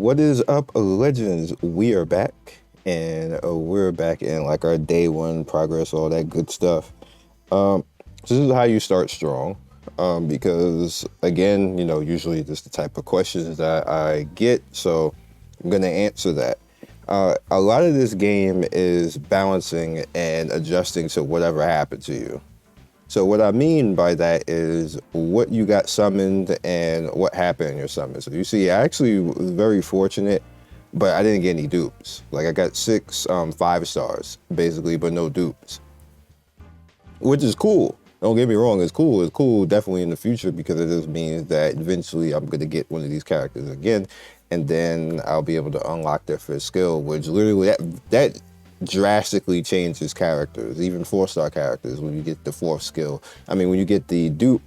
What is up, legends? We are back, and we're back in like our day one progress, all that good stuff. So this is how you start strong, because again, usually this is the type of questions that I get, so I'm gonna answer that. A lot of this game is balancing and adjusting to whatever happened to you. So what I mean by that is what you got summoned and what happened in your summon. So you see, I actually was very fortunate, but I didn't get any dupes. Like I got 6 5 stars basically, but no dupes, which is cool. Don't get me wrong, it's cool. It's cool definitely in the future because it just means that eventually I'm gonna get one of these characters again, and then I'll be able to unlock their 5th skill, which literally that drastically changes characters, even 4-star characters, when you get the 4th skill. I mean, when you get the dupe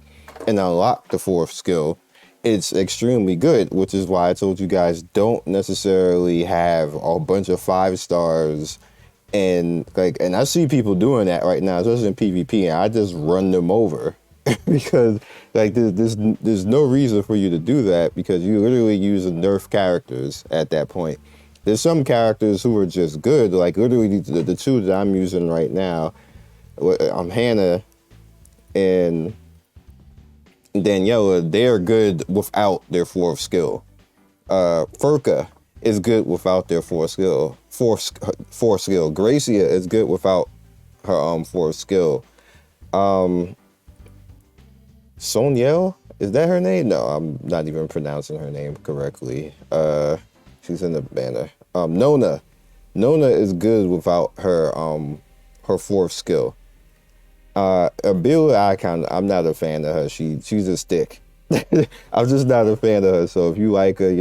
and unlock the 4th skill, it's extremely good, which is why I told you guys don't necessarily have a bunch of 5 stars. And I see people doing that right now, especially in PvP, and I just run them over because there's no reason for you to do that, because you literally use nerf characters at that point. There's some characters who are just good, like literally the 2 that I'm using right now. I'm Hannah and Daniela. They're good without their 4th skill. Furka is good without their 4th skill. 4th skill. Gracia is good without her 4th skill. Soniel, is that her name? No, I'm not even pronouncing her name correctly. She's in the banner. Nona is good without her 4th skill. Abila, I'm not a fan of her. She's a stick. I'm just not a fan of her. So if you like her,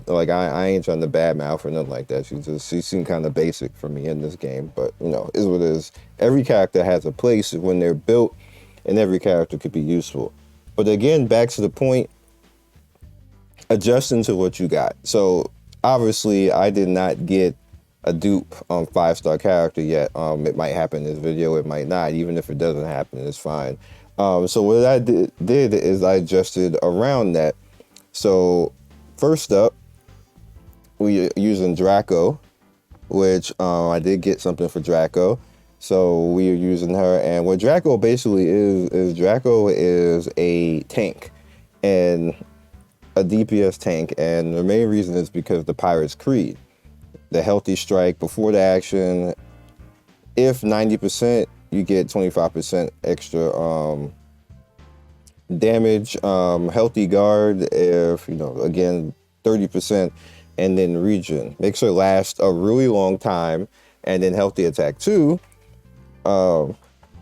like I ain't trying to badmouth or nothing like that. She seemed kind of basic for me in this game, but is what it is. Every character has a place when they're built, and every character could be useful. But again, back to the point, adjusting to what you got. So obviously, I did not get a dupe 5-star character yet. It might happen in this video, it might not. Even if it doesn't happen, it's fine. So what I did is I adjusted around that. So first up, we're using Draco, which I did get something for Draco. So we are using her, and what Draco basically is Draco is a tank and a DPS tank, and the main reason is because the Pirate's Creed, the healthy strike before the action. If 90%, you get 25% extra damage. Healthy guard, if again 30%, and then regen makes her last a really long time. And then healthy attack 2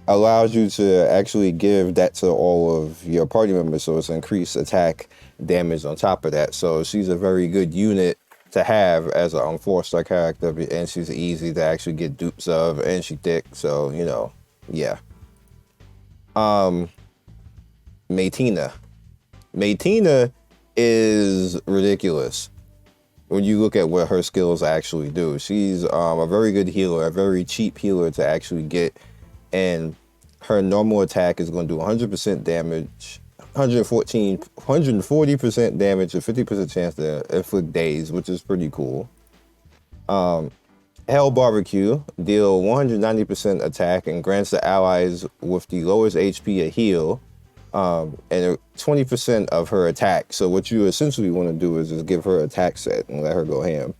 allows you to actually give that to all of your party members, so it's increased attack damage on top of that. So she's a very good unit to have as a 4-star character, and she's easy to actually get dupes of, and she thick, so yeah. Maytina is ridiculous when you look at what her skills actually do. She's a very good healer, a very cheap healer to actually get, and her normal attack is going to do 100% damage, 140% damage, a 50% chance to inflict daze, which is pretty cool. Hell Barbecue, deal 190% attack and grants the allies with the lowest HP a heal, and 20% of her attack. So what you essentially want to do is just give her attack set and let her go ham.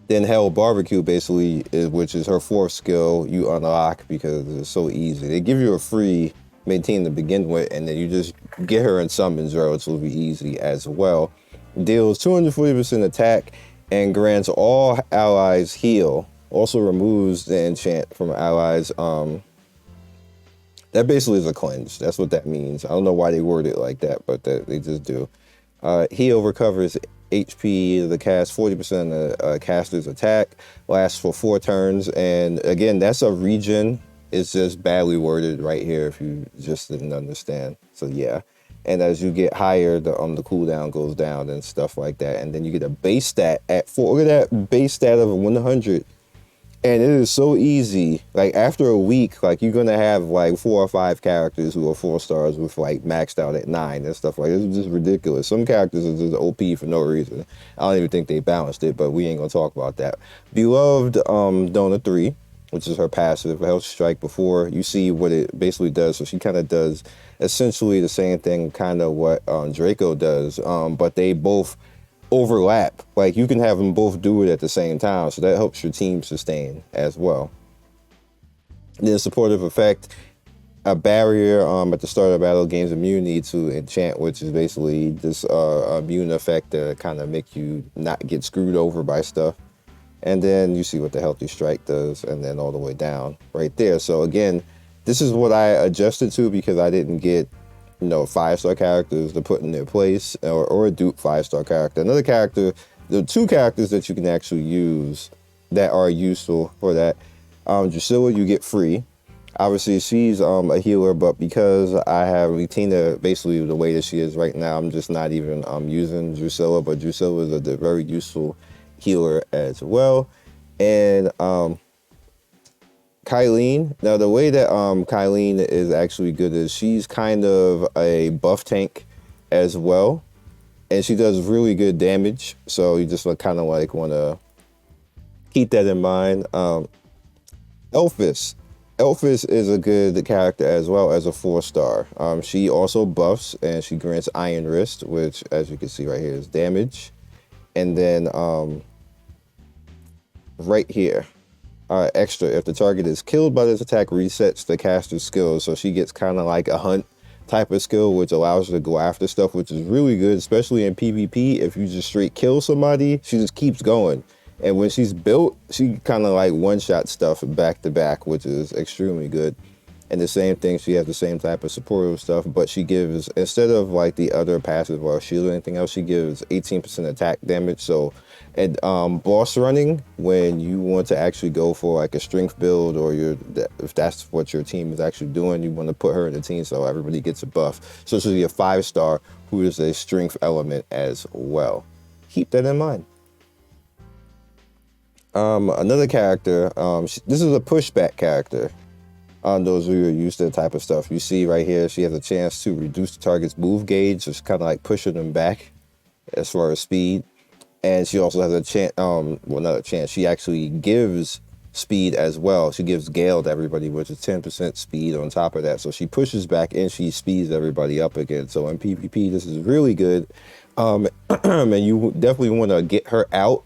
Then Hell Barbecue basically which is her 4th skill, you unlock because it's so easy. They give you a free maintain to begin with, and then you just get her in summons relatively easy as well. Deals 240% attack and grants all allies heal. Also removes the enchant from allies. That basically is a cleanse. That's what that means. I don't know why they word it like that, but they just do. Heal recovers HP the cast 40% of the caster's attack, lasts for 4 turns, and again, that's a regen. It's just badly worded right here if you just didn't understand. So yeah, and as you get higher, the cooldown goes down and stuff like that, and then you get a base stat at 4. Look at that base stat of 100, And it is so easy. Like after a week, like you're gonna have like 4 or 5 characters who are 4 stars with like maxed out at 9 and stuff like this. It's just ridiculous. Some characters are just OP for no reason. I don't even think they balanced it, but we ain't gonna talk about that. Beloved Dona 3, which is her passive, Health Strike. Before you see what it basically does, so she kind of does essentially the same thing, kind of what Draco does, but they both overlap. Like you can have them both do it at the same time, so that helps your team sustain as well. Then supportive effect, a barrier at the start of battle gains immunity to enchant, which is basically this immune effect to kind of make you not get screwed over by stuff. And then you see what the healthy strike does, and then all the way down right there. So again, this is what I adjusted to because I didn't get 5-star characters to put in their place, or a dupe 5-star character. Another character, the 2 characters that you can actually use that are useful for that. Drusilla, you get free. Obviously, she's a healer, but because I have Latina basically the way that she is right now, I'm just not even using Drusilla, but Drusilla is a very useful healer as well. And Kylene. Now, the way that Kylene is actually good is she's kind of a buff tank as well, and she does really good damage. So you just kind of like want to keep that in mind. Elphys. Elphys is a good character as well as a 4-star. She also buffs and she grants Iron Wrist, which, as you can see right here, is damage. And then right here. Extra, if the target is killed by this attack, resets the caster's skill. So she gets kind of like a hunt type of skill, which allows her to go after stuff, which is really good, especially in PvP. If you just straight kill somebody, she just keeps going. And when she's built, she kind of like one-shot stuff back to back, which is extremely good. And the same thing, she has the same type of supportive stuff, but she gives, instead of like the other passive or shield or anything else, she gives 18% attack damage. So at boss running, when you want to actually go for like a strength build, or if that's what your team is actually doing, you want to put her in the team so everybody gets a buff. So she'll be a 5-star who is a strength element as well. Keep that in mind. Another character, this is a pushback character. Those who are used to the type of stuff you see right here, she has a chance to reduce the target's move gauge, so it's kind of like pushing them back as far as speed. And she also has a chance, well, not a chance, she actually gives speed as well. She gives Gale to everybody, which is 10% speed on top of that. So she pushes back and she speeds everybody up again. So in PvP, this is really good. And you definitely want to get her out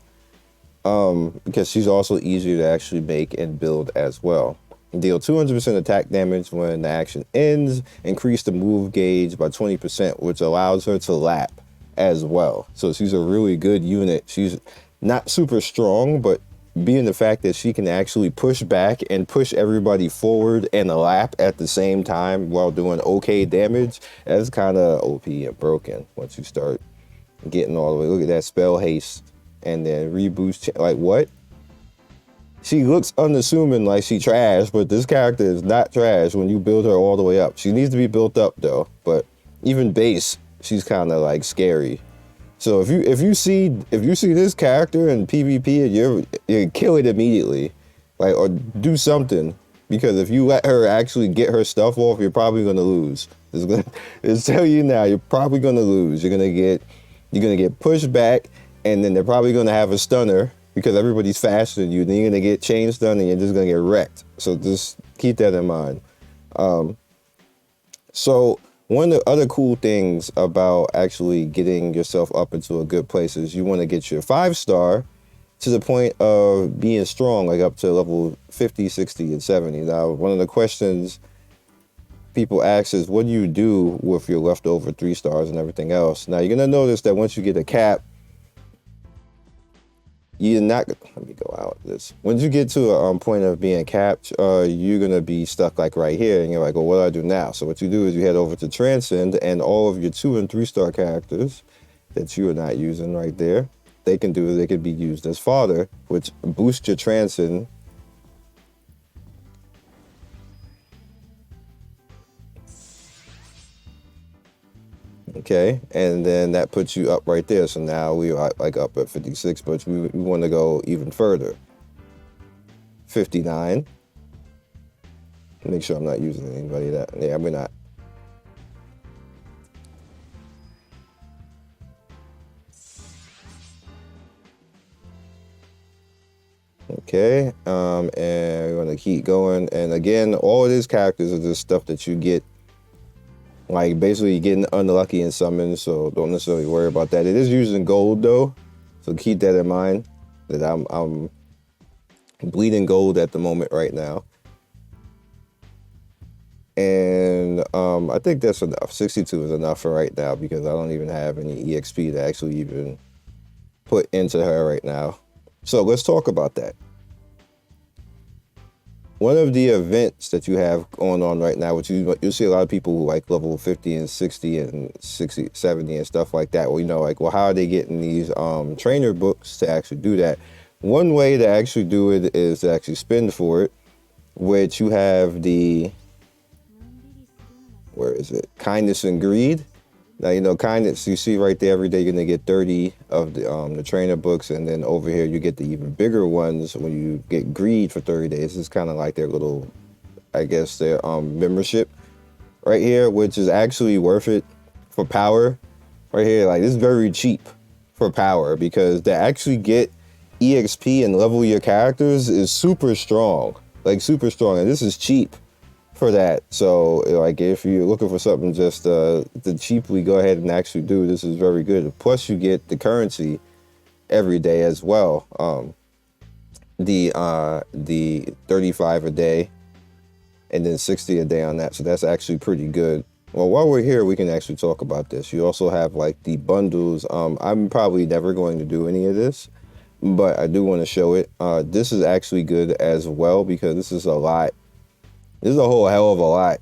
because she's also easier to actually make and build as well. Deal 200% attack damage when the action ends. Increase the move gauge by 20%, which allows her to lap as well. So she's a really good unit. She's not super strong, but being the fact that she can actually push back and push everybody forward and lap at the same time while doing okay damage, that's kind of OP and broken once you start getting all the way. Look at that spell haste and then reboost. Like what? She looks unassuming like she trash, but this character is not trash when you build her all the way up. She needs to be built up though, but even base, she's kind of like scary. So if you see this character in PvP, you kill it immediately, like, or do something, because if you let her actually get her stuff off, you're probably gonna lose. It's tell you now, you're probably gonna lose. You're gonna get pushed back, and then they're probably gonna have a stunner, because everybody's faster than you. Then you're gonna get chain stunned and you're just gonna get wrecked. So just keep that in mind. So one of the other cool things about actually getting yourself up into a good place is you want to get your 5-star to the point of being strong, like up to level 50, 60, and 70. Now, one of the questions people ask is, what do you do with your leftover 3 stars and everything else? Now, you're gonna notice that once you get a cap, you're not, let me go out this. Once you get to a point of being capped, you're gonna be stuck like right here, and you're like, well, what do I do now? So what you do is you head over to Transcend, and all of your 2- and 3-star characters that you are not using right there, they can be used as fodder, which boosts your Transcend. Okay, and then that puts you up right there. So now we are like up at 56, but we want to go even further. 59. Make sure I'm not using anybody that. Yeah, we're not. Okay, and we're gonna keep going. And again, all of these characters are just stuff that you get, like basically getting unlucky in summons, so don't necessarily worry about that. It is using gold though, so keep that in mind. That I'm bleeding gold at the moment right now. And I think that's enough. 62 is enough for right now because I don't even have any EXP to actually even put into her right now. So let's talk about that. One of the events that you have going on right now, which you'll see a lot of people who like level 50 and 60 and 60, 70 and stuff like that. Well, you know, like, well, how are they getting these trainer books to actually do that? One way to actually do it is to actually spend for it, which you have the, where is it? Kindness and greed. Now, you know, kindness, you see right there, every day you're going to get 30 of the trainer books. And then over here, you get the even bigger ones when you get greed for 30 days. It's kind of like their little, I guess, their membership right here, which is actually worth it for power right here. Like, this is very cheap for power because to actually get EXP and level your characters is super strong, like super strong. And this is cheap for that. So like if you're looking for something just to cheaply go ahead and actually do, this is very good. Plus you get the currency every day as well. The 35 a day and then 60 a day on that. So that's actually pretty good. Well, while we're here, we can actually talk about this. You also have like the bundles. I'm probably never going to do any of this, but I do want to show it. This is actually good as well because this is a lot. This is a whole hell of a lot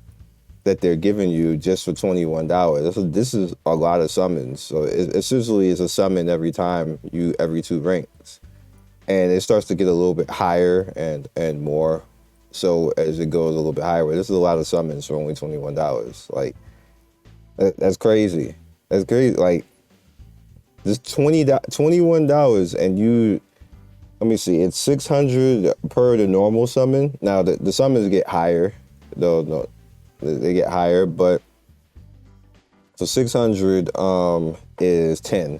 that they're giving you just for $21. This is a lot of summons. So it essentially is a summon every time every 2 ranks. And it starts to get a little bit higher and more. So as it goes a little bit higher, this is a lot of summons for only $21. Like, that's crazy. That's crazy. Like, this $21 and you, let me see, it's 600 per the normal summon. Now the summons get higher, though. No, they get higher, but so 600 is 10.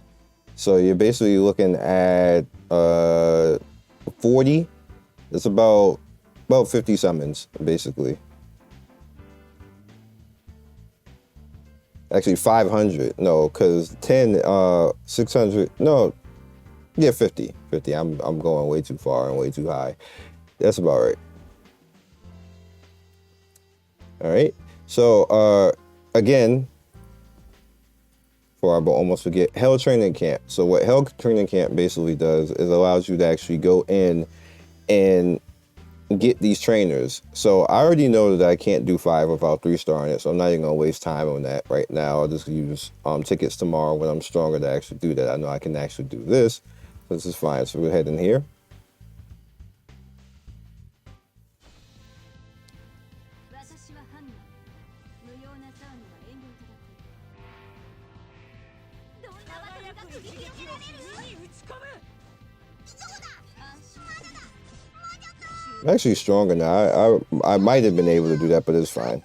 So you're basically looking at 40. It's about 50 summons basically. Actually 500. No, because 10 600. No. Yeah, 50. I'm going way too far and way too high. That's about right. All right. So again, before I almost forget, Hell Training Camp. So what Hell Training Camp basically does is allows you to actually go in and get these trainers. So I already know that I can't do 5 without 3-starring it, so I'm not even gonna waste time on that right now. I'll just use tickets tomorrow when I'm stronger to actually do that. I know I can actually do this. This is fine. So we'll head in here. I'm actually stronger now. I might have been able to do that, but it's fine.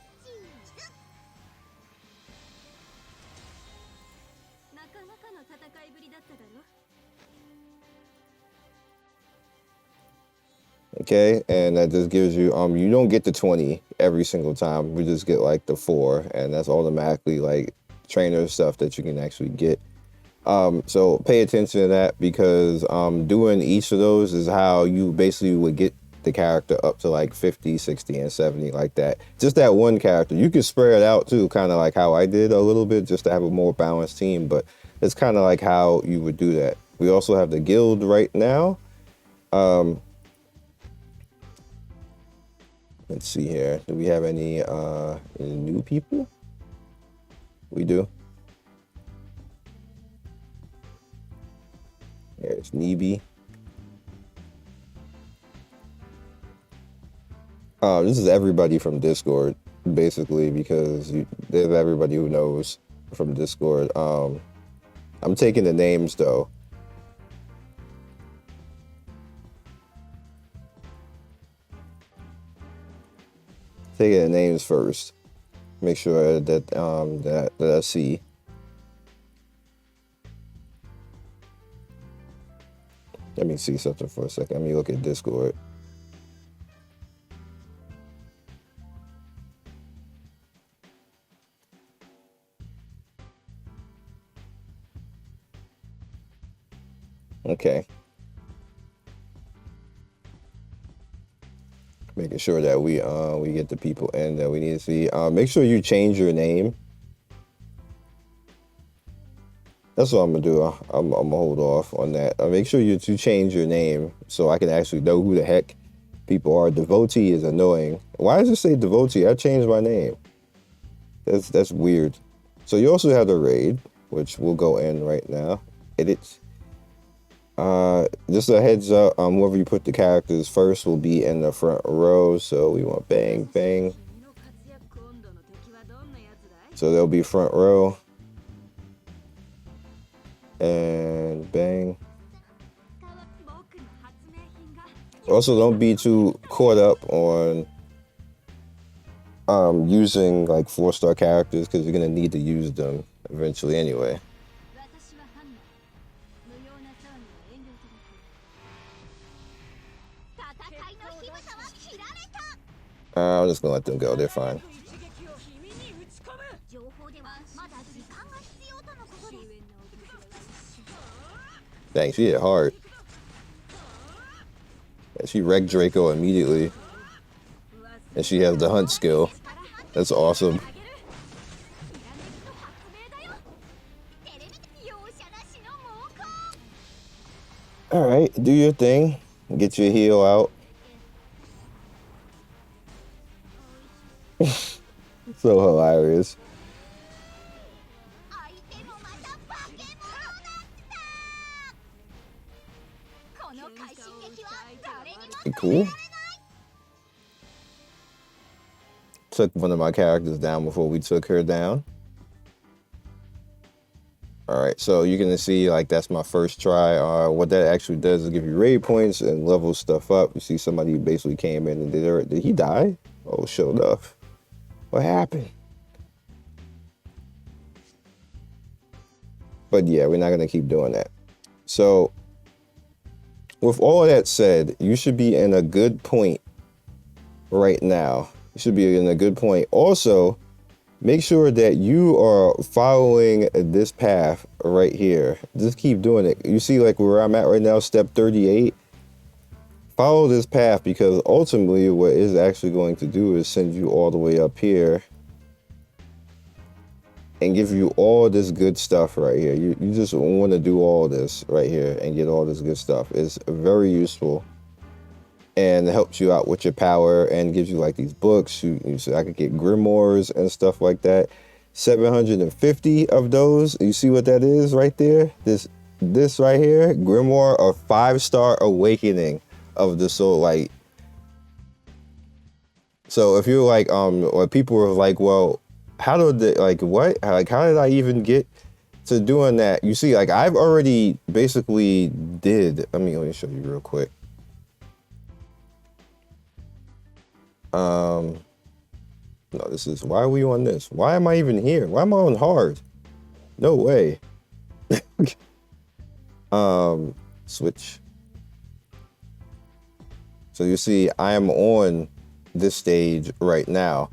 Okay, and that just gives you you don't get the 20 every single time. We just get like the 4, and that's automatically like trainer stuff that you can actually get. So pay attention to that because doing each of those is how you basically would get the character up to like 50, 60, and 70 like that. Just that one character. You can spread it out too, kind of like how I did a little bit, just to have a more balanced team, but it's kind of like how you would do that. We also have the guild right now. Let's see here. Do we have any new people? We do. There's Nebi. This is everybody from Discord, basically, because there's everybody who knows from Discord. I'm taking the names, though. taking the names first. Make sure that that I see. Let me see something for a second. Let me look at Discord. Okay. Making sure that we get the people in that we need to see. Make sure you change your name. That's what I'm gonna do. I'm gonna hold off on that. Make sure you change your name so I can actually know who the heck people are. Devotee is annoying. Why does it say devotee? I changed my name. That's weird. So you also have the raid, which we'll go in right now. Edit. Just a heads up, whoever you put the characters first will be in the front row. So we want bang, bang. So they'll be front row. And bang. Also, don't be too caught up on using like 4-star characters because you're gonna need to use them eventually anyway. I'm just gonna let them go. They're fine. Dang, she hit hard. Yeah, she wrecked Draco immediately. And she has the hunt skill. That's awesome. Alright, do your thing. Get your heal out. So hilarious. Cool. Took one of my characters down before we took her down. Alright, so you're gonna see like that's my first try. What that actually does is give you raid points and level stuff up. You see somebody basically came in and did he die? Oh, sure enough. What happened? But yeah, we're not gonna keep doing that. So with all of that said, you should be in a good point right now. You should be in a good point. Also, make sure that you are following this path right here. Just keep doing it. You see like where I'm at right now, step 38. Follow this path because ultimately what it's actually going to do is send you all the way up here and give you all this good stuff right here. You just want to do all this right here and get all this good stuff. It's very useful and it helps you out with your power and gives you like these books. So I could get grimoires and stuff like that. 750 of those. You see what that is right there? This right here, grimoire of 5-star awakening of the soul. Like, so if you're like or people are like, well, how did they, like what, like how did I even get to doing that? You see, like I've already basically did. Let me show you real quick. No, this is, why are we on this? Why am I even here? Why am I on hard? No way. Switch. So you see, I am on this stage right now.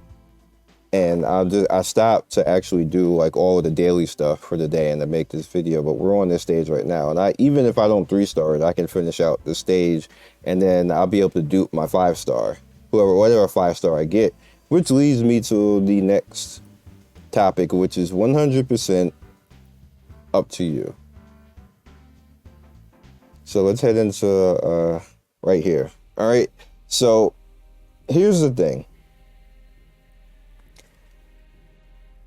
And I stopped to actually do like all of the daily stuff for the day and to make this video, but we're on this stage right now. And even if I don't 3-star it, I can finish out the stage and then I'll be able to dupe my 5-star, whatever 5-star I get, which leads me to the next topic, which is 100% up to you. So let's head into right here. All right. So here's the thing.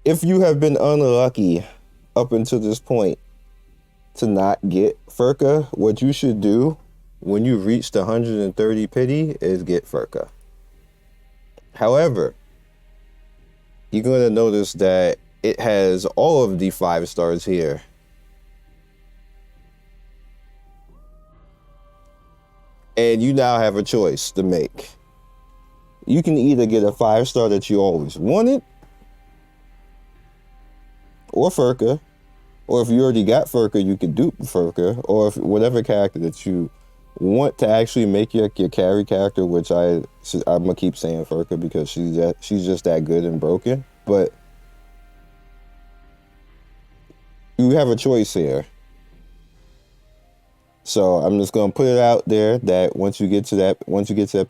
If you have been unlucky up until this point to not get Furka, what you should do when you reach the 130 pity is get Furka. However, you're going to notice that it has all of the 5-stars here. And you now have a choice to make. you can either get a 5-star that you always wanted, or Furka, or if you already got Furka, you can dupe Furka, or if whatever character that you want to actually make your carry character, which I'm gonna keep saying Furka because she's just that good and broken. But you have a choice here. So I'm just gonna put it out there that once you get to that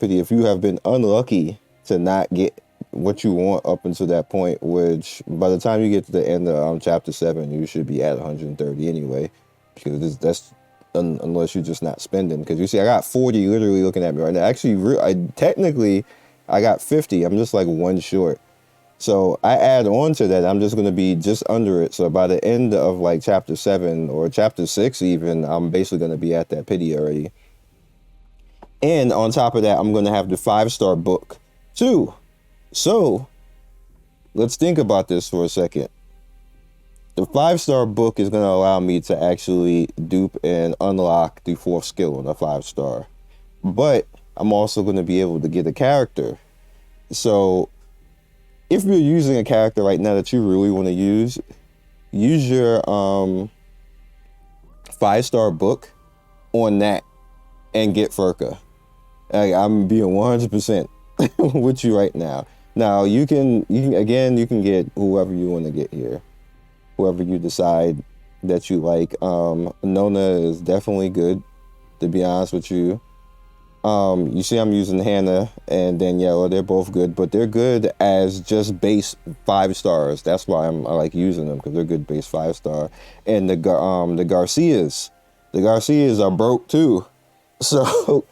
pity, if you have been unlucky to not get what you want up until that point, which by the time you get to the end of chapter 7, you should be at 130 anyway, because that's unless you're just not spending. Because you see, I got 40 literally looking at me right now. Actually, I got 50. I'm just like one short. So I add on to that, I'm just going to be just under it. So by the end of like chapter 7 or chapter 6 even, I'm basically going to be at that pity already. And on top of that, I'm going to have the 5-star book too. So let's think about this for a second. The 5-star book is going to allow me to actually dupe and unlock the 4th skill on a 5-star. But I'm also going to be able to get a character. So if you're using a character right now that you really want to use your 5-star book on that and get Furka. I'm being 100% with you right now. Now you can get whoever you want to get here, whoever you decide that you like. Nona is definitely good, to be honest with you. You see I'm using Hannah and Daniela. They're both good, but they're good as just base 5 stars. That's why I like using them, because they're good base 5-star. And the Garcias are broke too. So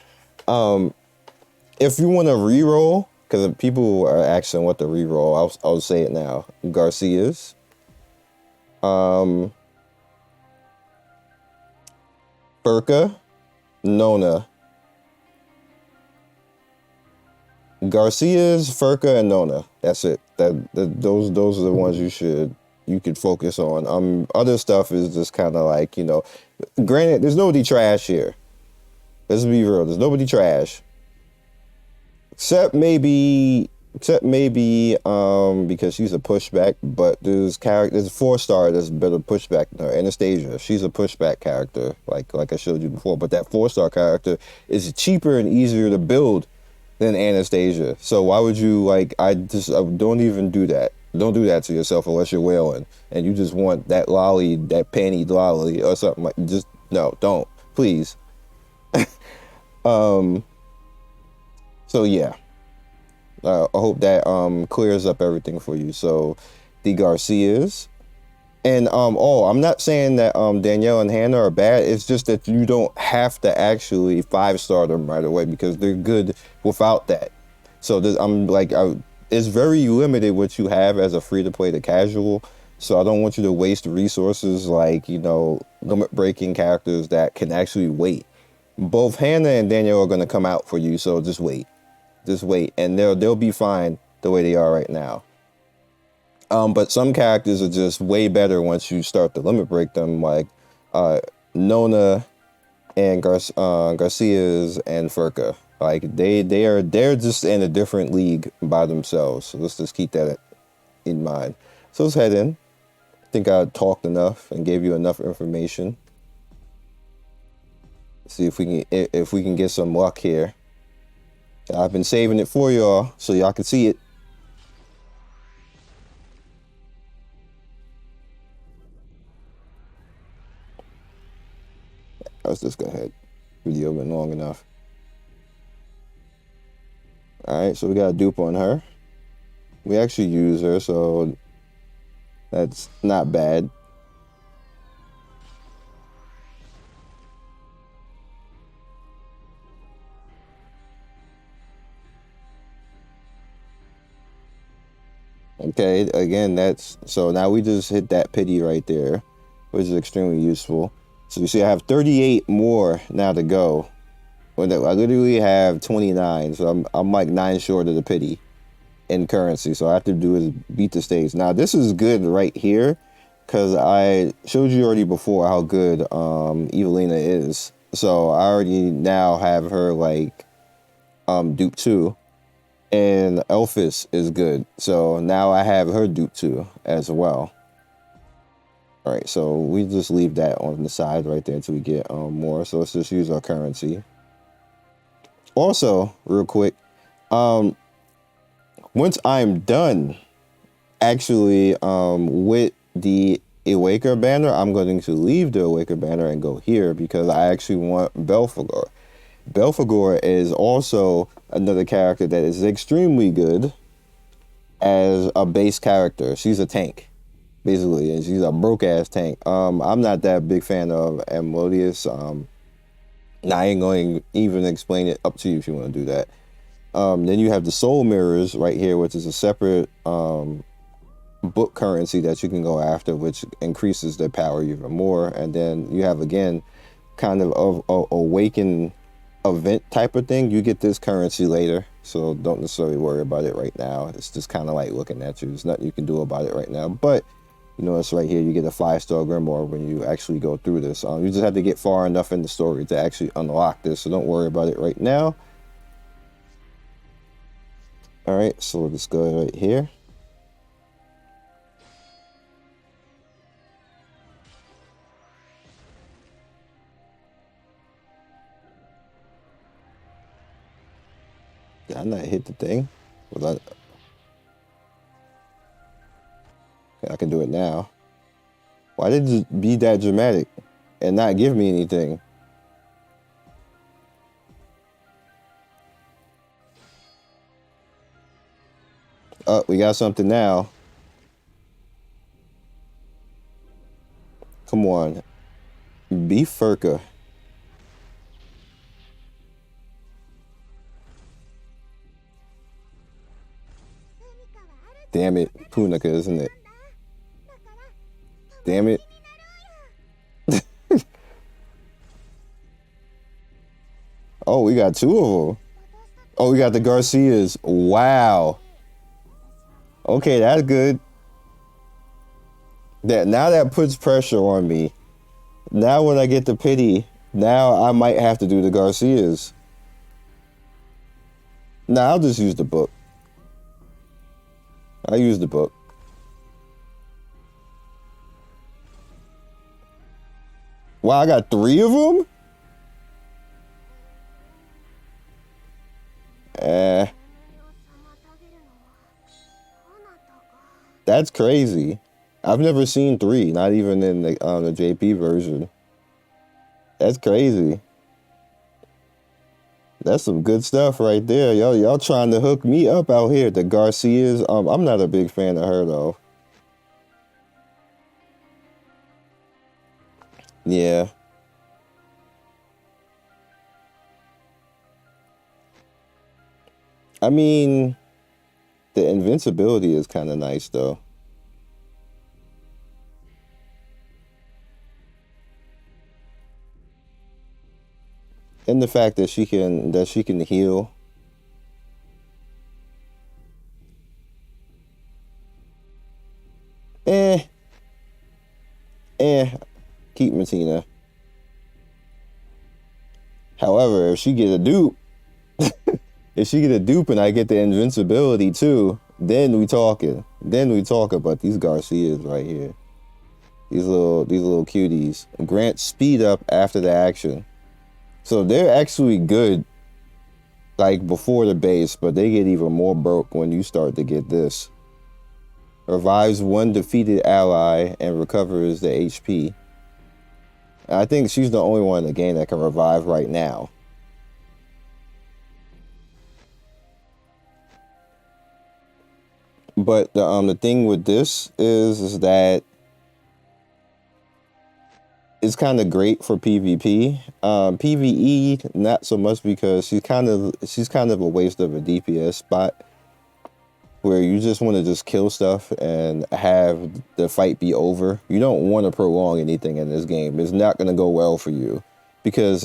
if you want to re-roll, because people are asking what to re-roll, I'll say it now. Garcias, Furka, Nona. Garcias, Furka, and Nona. That's it. Those are the ones you could focus on. Other stuff is just kind of like, granted, there's nobody trash here. Let's be real. There's nobody trash. Except maybe because she's a pushback, but there's a 4-star that's better pushback than her. Anastasia, she's a pushback character, like I showed you before. But that 4-star character is cheaper and easier to build than Anastasia. So why would you don't even do that. Don't do that to yourself unless you're whaling and you just want that lolly, that panty lolly or something like. Just no, don't, please. So yeah, I hope that clears up everything for you. So the Garcias. And I'm not saying that Danielle and Hannah are bad. It's just that you don't have to actually 5-star them right away, because they're good without that. So it's very limited what you have as a free-to-play to casual. So I don't want you to waste resources limit-breaking characters that can actually wait. Both Hannah and Danielle are going to come out for you, so just wait. And they'll be fine the way they are right now. But some characters are just way better once you start to limit break them, like Nona and Garcias and Furka. Like they're just in a different league by themselves. So let's just keep that in mind. So let's head in. I think I talked enough and gave you enough information. See if we can get some luck here. I've been saving it for y'all so y'all can see it. Let's just go ahead. Video been long enough. Alright, so we got a dupe on her. We actually use her, so that's not bad. Okay, again, so now we just hit that pity right there, which is extremely useful. So you see I have 38 more now to go. I literally have 29, so I'm like 9 short of the pity in currency. So all I have to do is beat the stage. Now this is good right here, because I showed you already before how good Evelina is. So I already now have her dupe 2. And Elphys is good. So now I have her dupe too as well. All right, so we just leave that on the side right there until we get more. So let's just use our currency. Also, real quick, once I'm done actually with the Awaker banner, I'm going to leave the Awaker banner and go here because I actually want Belphegor. Belphegor is also another character that is extremely good as a base character. She's a tank, basically, and she's a broke-ass tank. I'm not that big fan of Amodius. I ain't going to even explain it, up to you if you want to do that. Then you have the Soul Mirrors right here, which is a separate book currency that you can go after, which increases their power even more. And then you have, again, kind of a awaken event type of thing. You get this currency later, so don't necessarily worry about it right now. It's just kind of like looking at you. There's nothing you can do about it right now, but you know, it's right here. You get a 5-star Grimoire when you actually go through this. You just have to get far enough in the story to actually unlock this, so don't worry about it right now. All right, so we'll just go right here. Did I not hit the thing? Was I can do it now. Why did it be that dramatic and not give me anything? Oh, we got something now. Come on. Be Furka. Damn it. Punica, isn't it? Damn it. Oh, we got 2 of them. Oh, we got the Garcias. Wow. Okay, that's good. Now that puts pressure on me. Now when I get the pity, now I might have to do the Garcias. Nah, I'll just use the book. I'll use the book. Wow, I got 3 of them? That's crazy. I've never seen 3, not even in the JP version. That's crazy. That's some good stuff right there. Y'all trying to hook me up out here. The Garcias, I'm not a big fan of her though. Yeah. I mean, the invincibility is kind of nice though. And the fact that she can heal. Keep Martina. However, if she get a dupe, and I get the invincibility too, then we talking. Then we talk about these Garcias right here. These little cuties. Grant speed up after the action. So they're actually good, like before the base, but they get even more broke when you start to get this. Revives 1 defeated ally and recovers the HP. And I think she's the only one in the game that can revive right now. But the thing with this is that it's kind of great for PvP. PvE, not so much because she's kind of a waste of a DPS spot where you just want to just kill stuff and have the fight be over. You don't want to prolong anything in this game. It's not going to go well for you because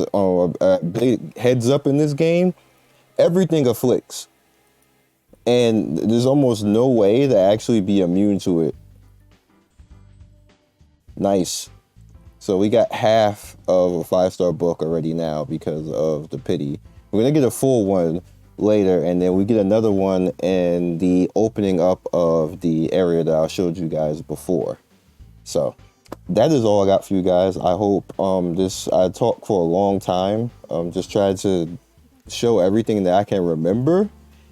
heads up in this game, everything afflicts. And there's almost no way to actually be immune to it. Nice. So we got half of a 5-star book already now because of the pity. We're going to get a full one later, and then we get another one in the opening up of the area that I showed you guys before. So that is all I got for you guys. I hope I talked for a long time, just tried to show everything that I can remember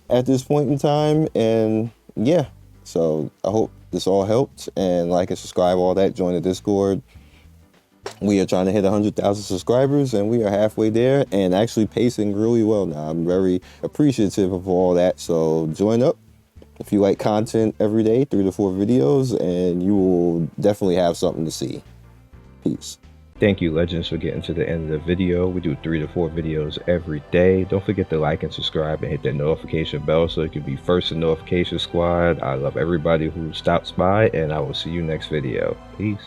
at this point in time, and yeah, so I hope this all helped, and like and subscribe, all that, join the Discord. We are trying to hit 100,000 subscribers, and we are halfway there and actually pacing really well now. I'm very appreciative of all that, so join up if you like content every day, 3 to 4 videos, and you will definitely have something to see. Peace. Thank you, Legends, for getting to the end of the video. We do 3 to 4 videos every day. Don't forget to like and subscribe and hit that notification bell so you can be first in notification squad. I love everybody who stops by, and I will see you next video. Peace.